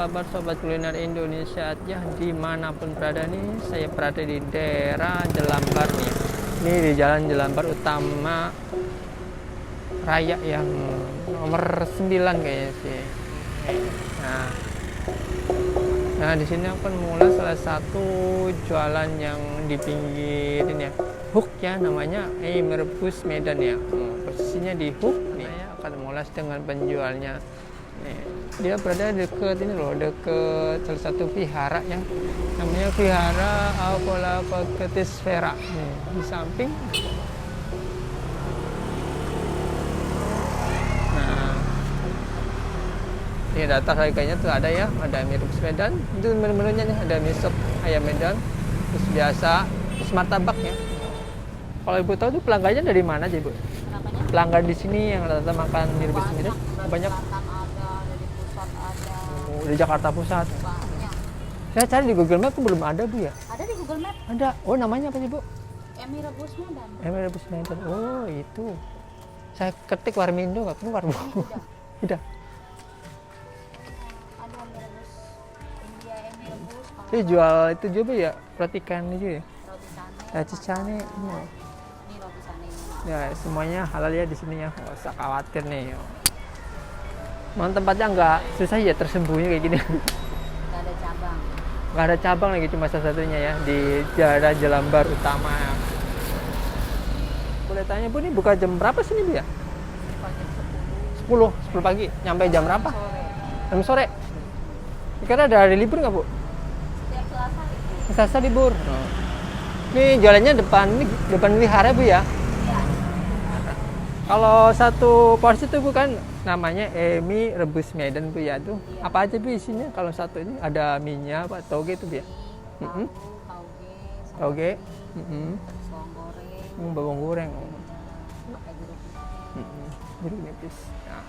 kabar sobat kuliner Indonesia ya, dimanapun berada nih. Saya berada di daerah Jelambar nih. Ini di Jalan Jelambar Utama Raya yang nomor 9 kayaknya sih. Nah di sini akan mulai salah satu jualan yang di pinggir ini ya, hook ya, namanya Merebus Medan ya. Posisinya di hook nih. Saya akan mulai dengan penjualnya. Nih, dia berada dekat ini loh, dekat salah satu vihara yang namanya Vihara Avalokitesvara. Di samping. Nah, ini data harganya tuh ada ya, ada mie rebus Medan. Itu menu-menunya nih, ada mie sop ayam Medan, terus biasa, terus martabak ya. Kalau ibu tahu tuh pelanggannya dari mana aja ibu? Pelanggan di sini yang rata-rata makan mie rebus Medan banyak. Di Jakarta Pusat. Banyak. Saya cari di Google Map belum ada bu ya? Ada di Google Map. Ada. Oh namanya apa sih bu? Mie rebus Medan. Mie rebus Medan. Oh itu. Saya ketik Warmindo nggak keluar bu. Udah. Ada mie rebus India, mie rebus. Dia jual itu juga ya, perhatikan aja ya. Roti cane. Ini Ini roti cane. ya semuanya halal ya di sini ya. Nggak usah khawatir nih. Memang tempatnya nggak susah ya, tersembunyi kayak gini. Gak ada cabang. Nggak ada cabang lagi, cuma satu-satunya ya di daerah Jelambar Utama. Boleh tanya bu, ini buka jam berapa sini bu ya? Pagi 10 pagi. Nyampe jam berapa? sore. 6 sore. Kira ada hari libur nggak bu? Setiap Selasa itu. Selasa libur. Ini jualannya depan wihara bu ya? Ya. Kalau satu porsi itu bukan namanya mie rebus Medan bu ya tuh. Iya. Apa aja bu isinya? Kalau satu ini ada minyak apa toge itu bu ya? Tahu, Toge, bawang goreng, bawang goreng, pakai jeruk nipis. jeruk nipis. Nah,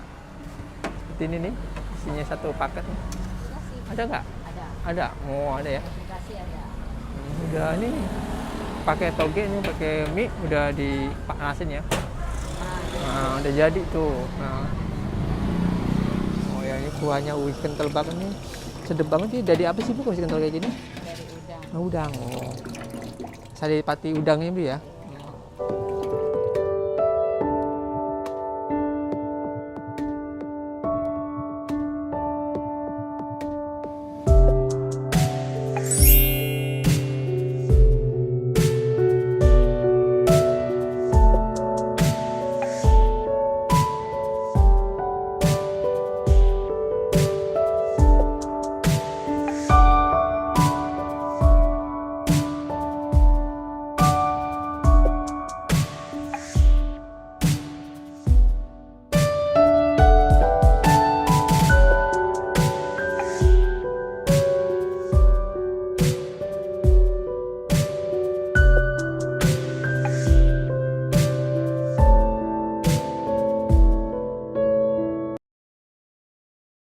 seperti ini nih, isinya satu paket. Iya sih. Ada nggak? Ada. Ada. Oh ada ya. Aplikasi ada. Udah ini pakai toge ini, pakai mie udah dipanasin ya. Nah, udah jadi tuh. Nah. Oh ya ini kuahnya kental banget nih. Sedep banget nih. Dari apa sih bu masih kental kayak gini? Dari udang. Nah, udang. Oh. Saripati udangnya bu ya.